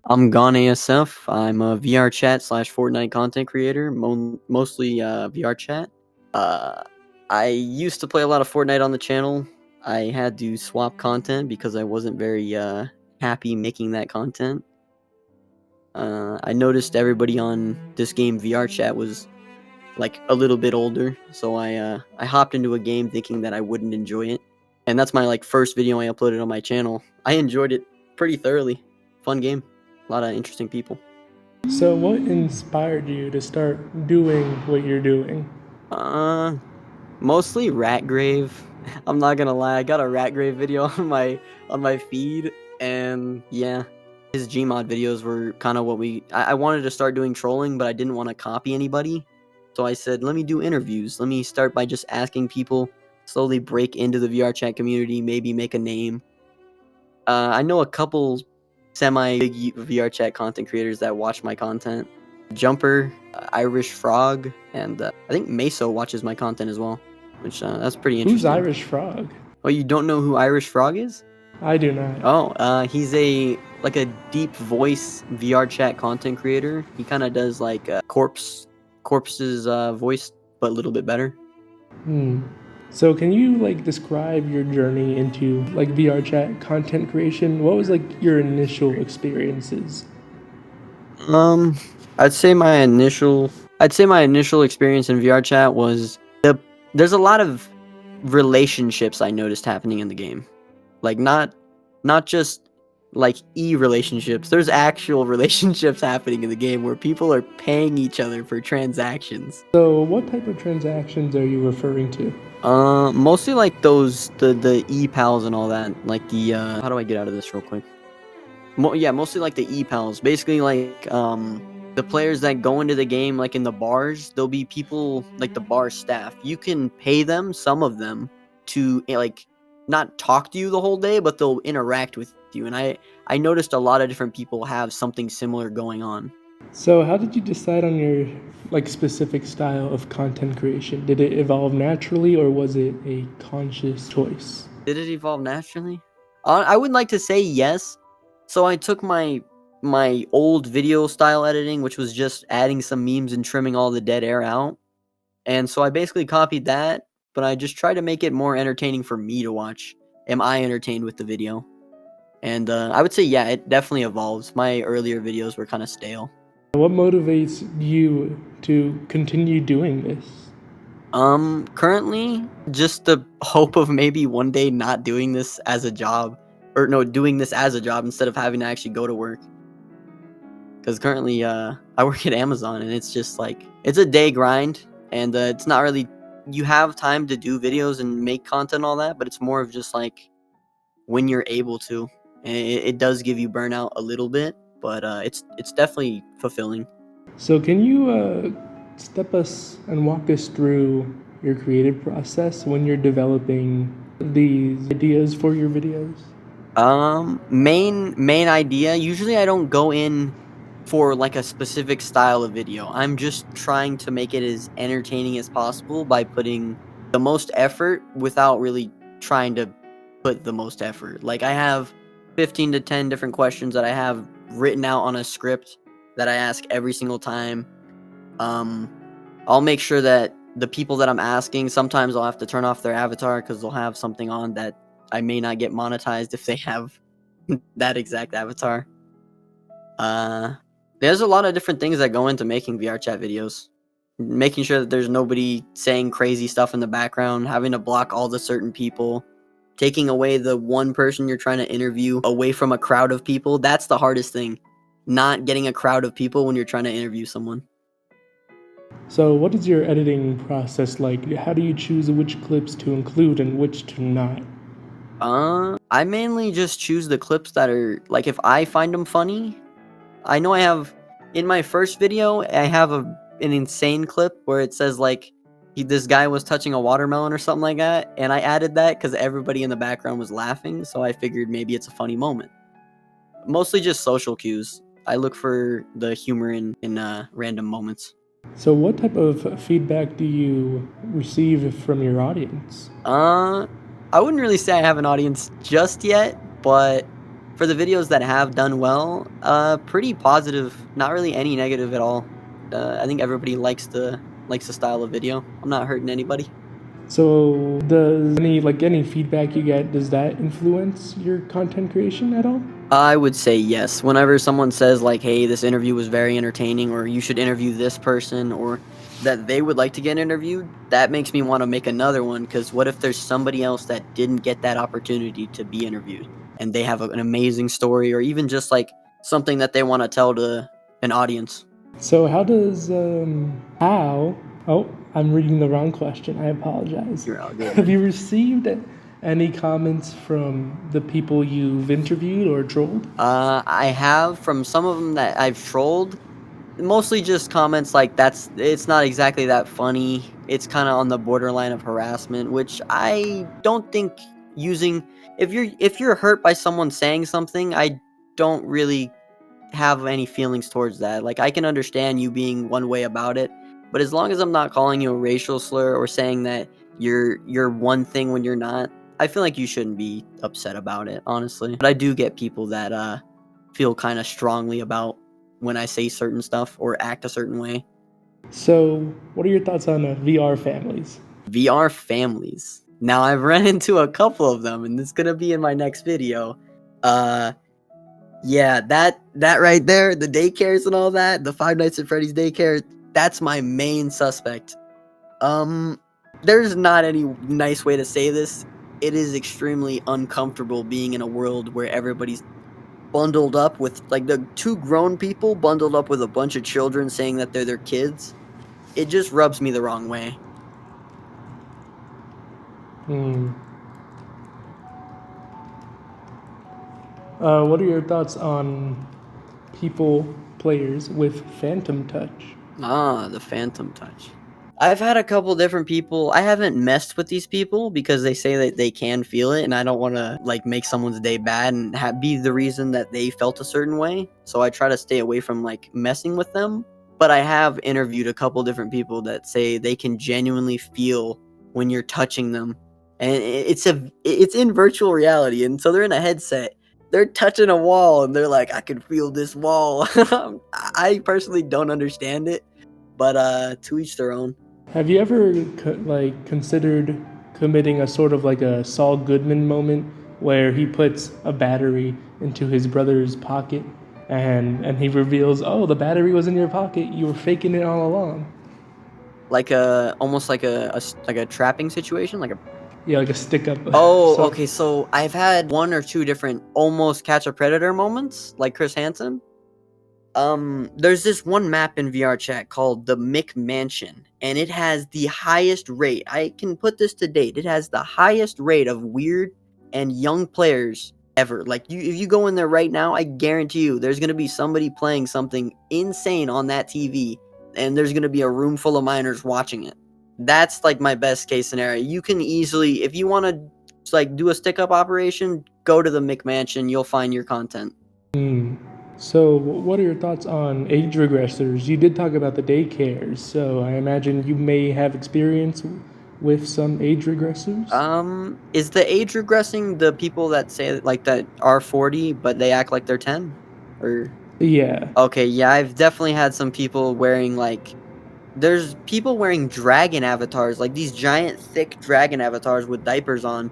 I'm Gone ASF. I'm a VRChat slash Fortnite content creator, mostly VRChat. Uh, I used to play a lot of Fortnite on the channel. I had to swap content because I wasn't very happy making that content. I noticed everybody on this game VRChat was like a little bit older, so I hopped into a game thinking that I wouldn't enjoy it, and that's my first video I uploaded on my channel. I enjoyed it pretty thoroughly. Fun game, a lot of interesting people. So what inspired you to start doing what you're doing? Uh, Mostly Ratgrave. I'm not gonna lie, I got a Ratgrave video on my feed, and yeah, his Gmod videos were kind of what I wanted to start doing trolling, but I didn't want to copy anybody, so I said, let me do interviews. Let me start by just asking people, slowly break into the VRChat community, maybe make a name. I know a couple semi-big VRChat content creators that watch my content. Jumper, Irish Frog, and I think Meso watches my content as well, which that's pretty Who's interesting. Irish Frog? Oh, you don't know who Irish Frog is? I do not. Oh, he's a deep voice VRChat content creator. He kind of does corpse's voice, but a little bit better. So can you describe your journey into VRChat content creation? What was your initial experiences? Um, I'd say my initial experience in VRChat was there's a lot of relationships I noticed happening in the game. Like not just relationships. There's actual relationships happening in the game where people are paying each other for transactions. So what type of transactions are you referring to? Mostly like those the e-pals and all that. Like the how do I get out of this real quick? Yeah, mostly like the e-pals. Basically the players that go into the game like in the bars, there'll be people like the bar staff. You can pay them, some of them, to not talk to you the whole day, but they'll interact with you. And I noticed a lot of different people have something similar going on. So how did you decide on your specific style of content creation? Did it evolve naturally or was it a conscious choice? Did it evolve naturally? I would like to say yes. So I took my old video style editing, which was just adding some memes and trimming all the dead air out. And so I basically copied that, but I just tried to make it more entertaining for me to watch. Am I entertained with the video? And I would say, yeah, it definitely evolves. My earlier videos were kind of stale. What motivates you to continue doing this? Currently, just the hope of maybe one day not doing this as a job, or no, doing this as a job instead of having to actually go to work. Because currently, I work at Amazon, and it's just it's a day grind, and it's not really, you have time to do videos and make content and all that, but it's more of just when you're able to. And it does give you burnout a little bit, but it's definitely fulfilling. So can you step us and walk us through your creative process when you're developing these ideas for your videos? Main idea. Usually, I don't go in for a specific style of video. I'm just trying to make it as entertaining as possible by putting the most effort without really trying to put the most effort. Like I have 15 to 10 different questions that I have written out on a script that I ask every single time. I'll make sure that the people that I'm asking, sometimes I'll have to turn off their avatar because they'll have something on that I may not get monetized if they have that exact avatar. There's a lot of different things that go into making VRChat videos. Making sure that there's nobody saying crazy stuff in the background, having to block all the certain people, taking away the one person you're trying to interview away from a crowd of people. That's the hardest thing. Not getting a crowd of people when you're trying to interview someone. So what is your editing process like? How do you choose which clips to include and which to not? I mainly just choose the clips that are if I find them funny. I know I have in my first video, I have an insane clip where it says this guy was touching a watermelon or something like that, and I added that because everybody in the background was laughing, so I figured maybe it's a funny moment. Mostly just social cues. I look for the humor in random moments. So what type of feedback do you receive from your audience? I wouldn't really say I have an audience just yet, but for the videos that have done well, pretty positive, not really any negative at all. I think everybody likes the style of video. I'm not hurting anybody. So does any feedback you get, does that influence your content creation at all? I would say yes. Whenever someone says like, "Hey, this interview was very entertaining," or "You should interview this person," or that they would like to get interviewed, that makes me want to make another one. Because what if there's somebody else that didn't get that opportunity to be interviewed, and they have an amazing story, or even just like something that they want to tell to an audience? So how does how oh, I'm reading the wrong question. I apologize. You're all good, Have man. you received any comments from the people you've interviewed or trolled? I have from some of them that I've trolled. Mostly just comments like, it's not exactly that funny. It's kinda on the borderline of harassment, which I don't think using if you're hurt by someone saying something, I don't really have any feelings towards that. Like, I can understand you being one way about it, but as long as I'm not calling you a racial slur or saying that you're one thing when you're not, I feel like you shouldn't be upset about it, honestly. But I do get people that feel kind of strongly about when I say certain stuff or act a certain way. So what are your thoughts on VR families? VR families. Now I've run into a couple of them, and it's gonna be in my next video. Uh, Yeah, that right there, the daycares and all that, the Five Nights at Freddy's daycare, that's my main suspect. Um, there's not any nice way to say this. It is extremely uncomfortable being in a world where everybody's bundled up with like the two grown people bundled up with a bunch of children saying that they're their kids. It just rubs me the wrong way. Hmm. What are your thoughts on players with phantom touch? Ah, the phantom touch. I've had a couple different people. I haven't messed with these people because they say that they can feel it, and I don't want to like make someone's day bad and be the reason that they felt a certain way. So I try to stay away from like messing with them. But I have interviewed a couple different people that say they can genuinely feel when you're touching them, and it's in virtual reality, and so they're in a headset. They're touching a wall, and they're like, "I can feel this wall." I personally don't understand it, but to each their own. Have you ever considered committing a sort of like a Saul Goodman moment where he puts a battery into his brother's pocket and he reveals, "Oh, the battery was in your pocket. You were faking it all along." Like a almost like like a trapping situation, like a Yeah, like a stick up. Oh, So okay, so I've had one or two different almost catch a predator moments, like Chris Hansen. There's this one map in VRChat called the McMansion, and it has the highest rate. I can put this to date. It has the highest rate of weird and young players ever. Like if you go in there right now, I guarantee you there's gonna be somebody playing something insane on that TV, and there's gonna be a room full of minors watching it. That's like my best case scenario. You can easily, if you want to, like do a stick up operation, go to the McMansion. You'll find your content. So, what are your thoughts on age regressors? You did talk about the daycares, so I imagine you may have experience with some age regressors. Is the age regressing the people that say like that are 40 but they act like they're 10? Or Yeah. okay, yeah, I've definitely had some people wearing like there's people wearing dragon avatars, like these giant thick dragon avatars with diapers on,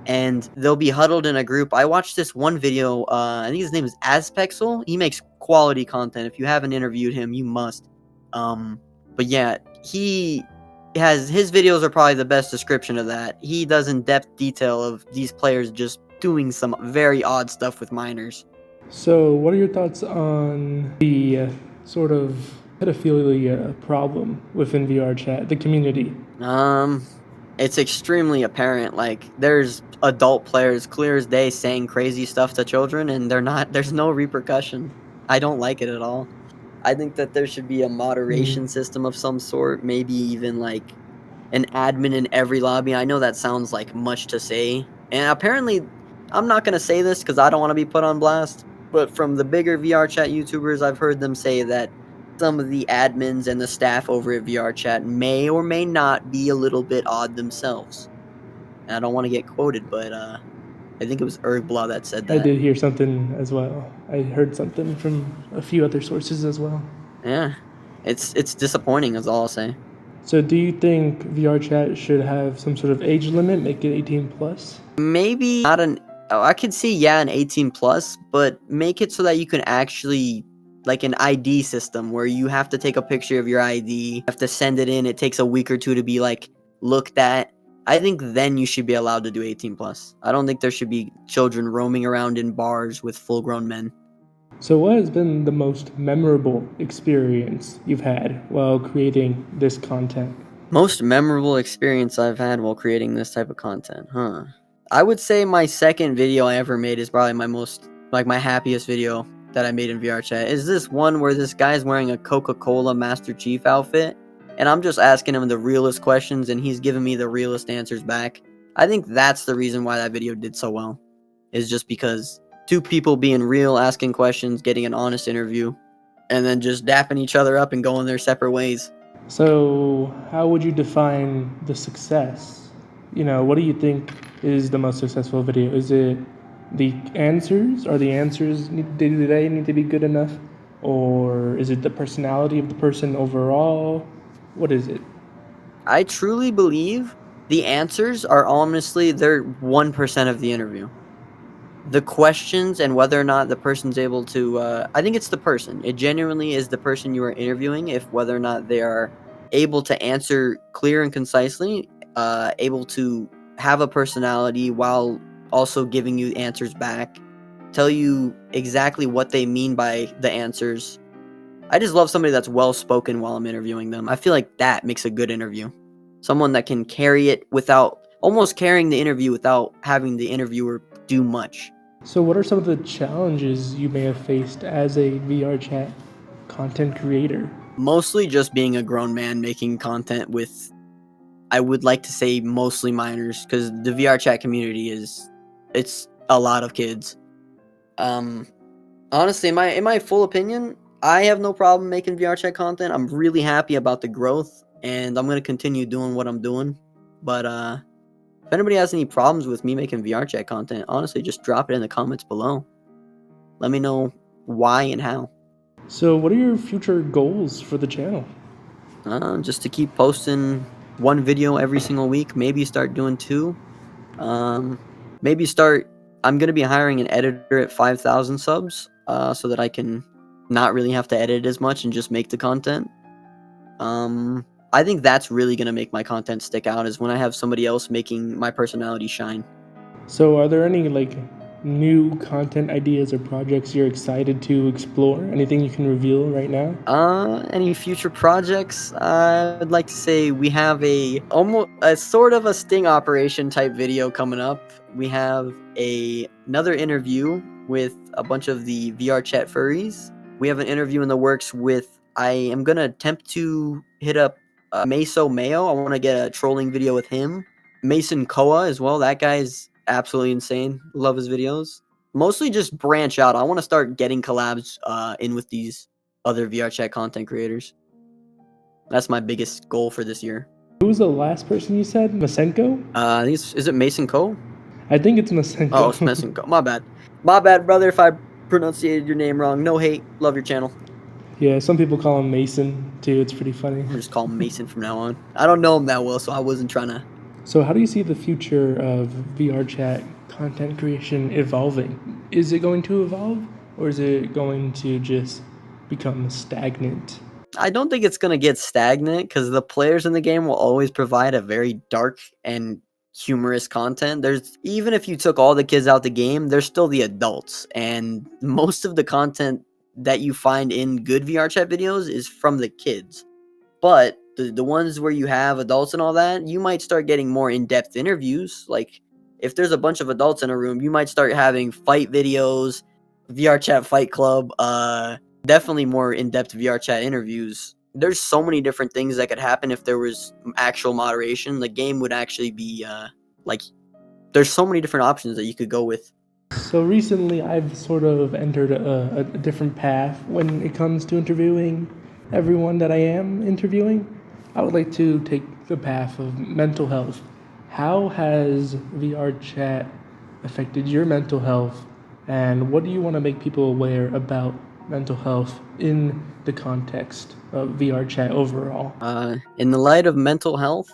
and they'll be huddled in a group. I watched this one video, I think his name is Azpexel. He makes quality content. If you haven't interviewed him, you must. But yeah, he has his videos are probably the best description of that. He does in-depth detail of these players just doing some very odd stuff with minors. So, what are your thoughts on the sort of pedophilia problem within VRChat, the community? Um, it's extremely apparent. Like there's adult players clear as day saying crazy stuff to children, and they're not. There's no repercussion. I don't like it at all. I think that there should be a moderation Hmm. system of some sort. Maybe even like an admin in every lobby. I know that sounds like much to say, and apparently, I'm not gonna say this because I don't want to be put on blast. But from the bigger VR chat YouTubers, I've heard them say that some of the admins and the staff over at VR chat may or may not be a little bit odd themselves. And I don't want to get quoted, but I think it was Ergblaw that said I that. did hear something as well. I heard something from a few other sources as well. Yeah, it's disappointing, is all I'll say. So do you think VRChat should have some sort of age limit, make it 18 plus? Maybe not an. Oh, I could see an 18 plus, but make it so that you can actually like an ID system where you have to take a picture of your ID, have to send it in. It takes a week or two to be like looked at. I think then you should be allowed to do 18 plus. I don't think there should be children roaming around in bars with full grown men. So what has been the most memorable experience you've had while creating this content? Most memorable experience I've had while creating this type of content, huh? I would say my second video I ever made is probably my happiest video that I made in VRChat. Is this one where this guy's wearing a Coca-Cola Master Chief outfit, and I'm just asking him the realest questions, and he's giving me the realest answers back. I think that's the reason why that video did so well, is just because two people being real, asking questions, getting an honest interview, and then just dapping each other up and going their separate ways. So how would you define the success? What do you think is the most successful video? Is it the answers? Are the answers, do they need to be good enough? Or is it the personality of the person overall? What is it? I truly believe the answers are honestly, they're 1% of the interview. The questions and whether or not the person's able to, I think it's the person. It genuinely is the person you are interviewing, if whether or not they are able to answer clear and concisely, able to have a personality while also giving you answers back, tell you exactly what they mean by the answers. I just love somebody that's well spoken while I'm interviewing them. I feel like that makes a good interview. Someone that can carry it without almost carrying the interview without having the interviewer do much. So what are some of the challenges you may have faced as a VRChat content creator? Mostly just being a grown man making content with, I would like to say, mostly minors, because the VRChat community it's a lot of kids. Honestly, in my full opinion, I have no problem making VRChat content. I'm really happy about the growth, and I'm gonna continue doing what I'm doing. But if anybody has any problems with me making VRChat content, honestly, just drop it in the comments below. Let me know why and how. So what are your future goals for the channel? Just to keep posting one video every single week. Maybe start doing two. Maybe start. I'm gonna be hiring an editor at 5,000 subs, so that I can not really have to edit as much and just make the content. I think that's really gonna make my content stick out, is when I have somebody else making my personality shine. So are there any new content ideas or projects you're excited to explore? Anything you can reveal right now? Any future projects? I'd like to say we have almost a sort of a sting operation type video coming up. We have another interview with a bunch of the VRChat furries. We have an interview in the works with. I am gonna attempt to hit up Meso Mayo. I want to get a trolling video with him. Mason Koa as well. That guy's absolutely insane. Love his videos. Mostly just branch out. I want to start getting collabs in with these other VRChat content creators. That's my biggest goal for this year. Who was the last person you said? Masenko? I think is it Mason Cole? I think it's Masenko. Oh, it's Mason Cole. My bad. My bad, brother, if I pronunciated your name wrong. No hate. Love your channel. Yeah, some people call him Mason too. It's pretty funny. I'll just call him Mason from now on. I don't know him that well, so I wasn't trying to. So how do you see the future of VRChat content creation evolving? Is it going to evolve, or is it going to just become stagnant? I don't think it's going to get stagnant, because the players in the game will always provide a very dark and humorous content. Even if you took all the kids out the game, there's still the adults, and most of the content that you find in good VRChat videos is from the kids. But the ones where you have adults and all that, you might start getting more in-depth interviews. Like, if there's a bunch of adults in a room, you might start having fight videos, VRChat Fight Club, definitely more in-depth VRChat interviews. There's so many different things that could happen if there was actual moderation. The game would actually be, there's so many different options that you could go with. So recently I've sort of entered a different path when it comes to interviewing everyone that I am interviewing. I would like to take the path of mental health. How has VRChat affected your mental health, and what do you want to make people aware about mental health in the context of VRChat overall? In the light of mental health,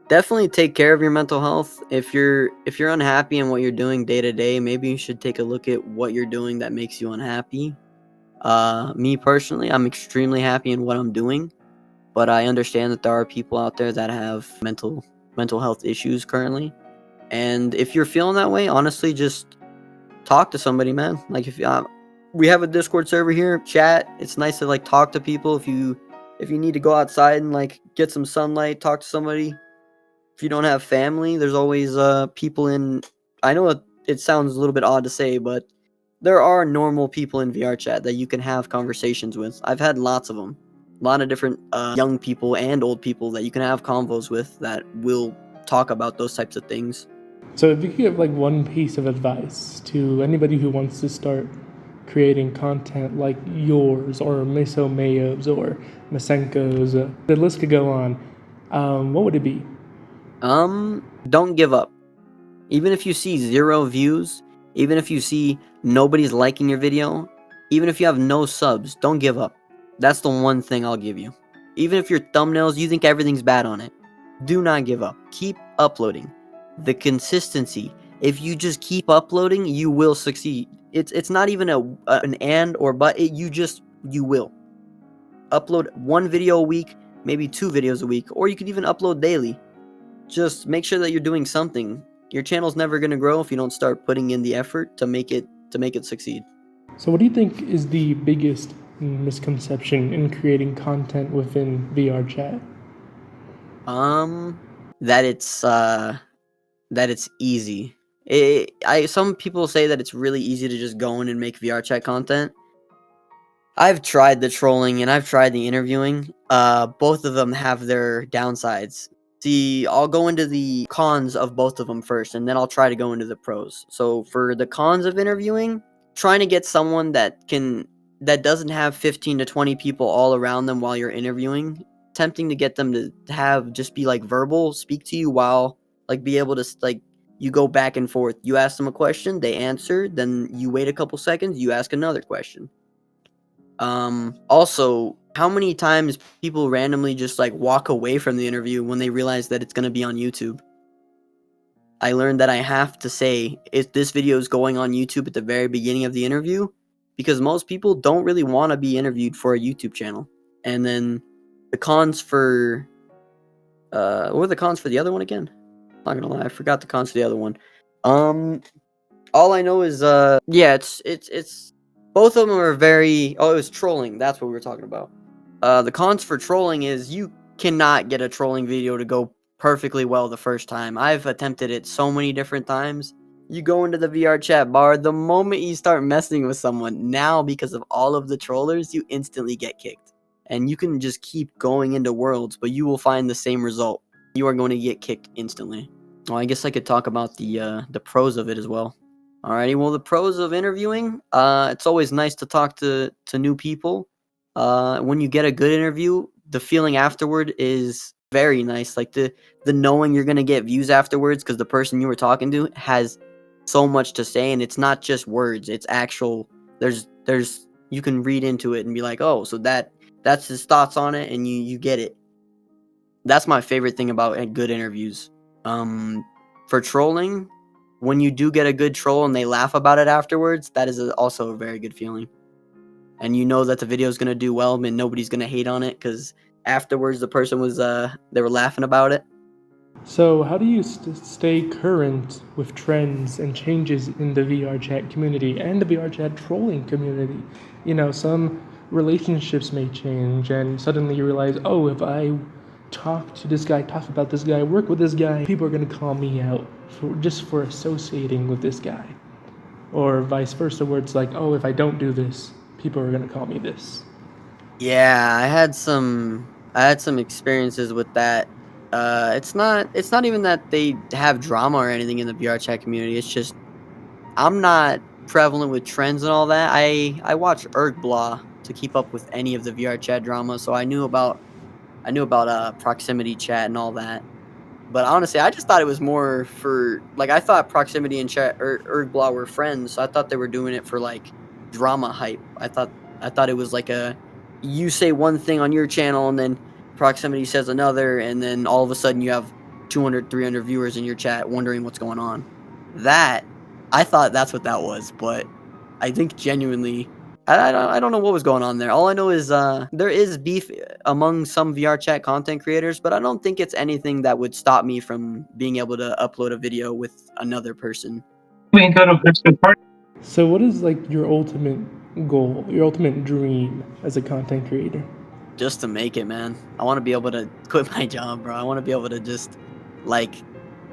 definitely take care of your mental health. If you're unhappy in what you're doing day to day, maybe you should take a look at what you're doing that makes you unhappy. Me personally, I'm extremely happy in what I'm doing, but I understand that there are people out there that have mental health issues currently. And if you're feeling that way, honestly, just talk to somebody, man. Like if we have a Discord server here, chat. It's nice to like talk to people. If you need to go outside and like get some sunlight, talk to somebody. If you don't have family, there's always people in. I know it sounds a little bit odd to say, but there are normal people in VR chat that you can have conversations with. I've had lots of them. A lot of different young people and old people that you can have convos with that will talk about those types of things. So, if you could give like one piece of advice to anybody who wants to start creating content like yours or Miso Mayo's or Masenko's, the list could go on, what would it be? Don't give up. Even if you see 0 views, even if you see nobody's liking your video, even if you have no subs, don't give up. That's the one thing I'll give you. Even if your thumbnails, you think everything's bad on it, do not give up. Keep uploading. The consistency. If you just keep uploading, you will succeed. It's not even an and or but. You will. Upload 1 video a week, maybe 2 videos a week, or you could even upload daily. Just make sure that you're doing something. Your channel's never going to grow if you don't start putting in the effort to make it succeed. So, what do you think is the biggest misconception in creating content within VRChat? Um that it's easy. Some people say that it's really easy to just go in and make VR chat content. I've tried the trolling and I've tried the interviewing. Both of them have their downsides. See, I'll go into the cons of both of them first, and then I'll try to go into the pros. So for the cons of interviewing, trying to get someone that doesn't have 15 to 20 people all around them while you're interviewing, tempting to get them to have just be like verbal, speak to you while like be able to like you go back and forth. You ask them a question, they answer, then you wait a couple seconds, you ask another question. Also, how many times people randomly just like walk away from the interview when they realize that it's going to be on YouTube? I learned that I have to say if this video is going on YouTube at the very beginning of the interview because most people don't really want to be interviewed for a YouTube channel. And then the cons for what were the cons for the other one again? I'm not gonna lie, I forgot the cons for the other one. All I know is yeah, it's both of them are very it was trolling. That's what we were talking about. The cons for trolling is you cannot get a trolling video to go perfectly well the first time. I've attempted it so many different times. You go into the VR chat bar, the moment you start messing with someone, now because of all of the trollers, you instantly get kicked. And you can just keep going into worlds, but you will find the same result. You are going to get kicked instantly. Well, I guess I could talk about the pros of it as well. Alrighty, well, the pros of interviewing, it's always nice to talk to new people. When you get a good interview, the feeling afterward is very nice. Like the knowing you're gonna get views afterwards because the person you were talking to has so much to say, and it's not just words. It's actual. There's you can read into it and be like, oh, so that's his thoughts on it, and you get it. That's my favorite thing about good interviews. For trolling, when you do get a good troll and they laugh about it afterwards, that is also a very good feeling. And you know that the video is gonna do well, and nobody's gonna hate on it because afterwards the person was they were laughing about it. So, how do you stay current with trends and changes in the VRChat community and the VRChat trolling community? You know, some relationships may change, and suddenly you realize, oh, if I talk to this guy, talk about this guy, work with this guy, people are going to call me out for associating with this guy. Or vice versa, where it's like, oh, if I don't do this, people are going to call me this. Yeah, I had some experiences with that. It's not even that they have drama or anything in the VR chat community. It's just I'm not prevalent with trends and all that. I watch Ergblaw to keep up with any of the VR chat drama, so I knew about proximity chat and all that. But honestly, I just thought it was more for like I thought Proximity and Chat or Ergblaw were friends, so I thought they were doing it for like drama hype. I thought it was like a you say one thing on your channel and then Proximity says another, and then all of a sudden you have 200, 300 viewers in your chat wondering what's going on. That I thought that's what that was, but I think genuinely I don't know what was going on there. All I know is there is beef among some VRChat content creators, but I don't think it's anything that would stop me from being able to upload a video with another person. So, what is like your ultimate goal, your ultimate dream as a content creator? Just to make it, man. I want to be able to quit my job, bro. I want to be able to just like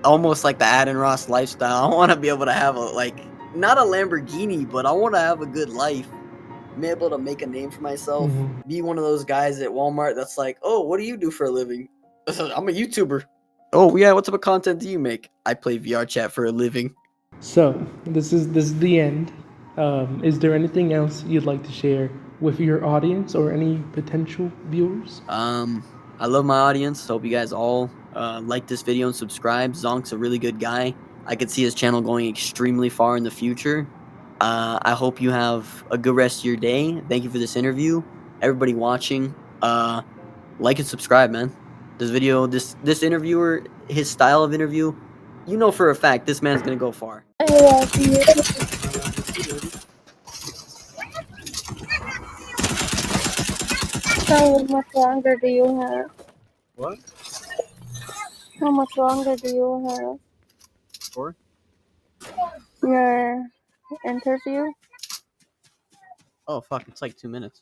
almost like the Adin Ross lifestyle. I want to be able to have a like not a Lamborghini, but I want to have a good life. Be able to make a name for myself. Mhm. Be one of those guys at Walmart that's like, "Oh, what do you do for a living?" I'm a YouTuber. Oh yeah, what type of content do you make? I play VR chat for a living. So, this is the end. Is there anything else you'd like to share with your audience or any potential viewers? I love my audience. Hope you guys all like this video and subscribe. Zonk's a really good guy. I could see his channel going extremely far in the future. I hope you have a good rest of your day. Thank you for this interview. Everybody watching, like and subscribe, man. This video, this interviewer, his style of interview, you know for a fact this man's gonna go far. I love you. How much longer do you have? What? How much longer do you have? For? Your interview? Oh fuck, it's like 2 minutes.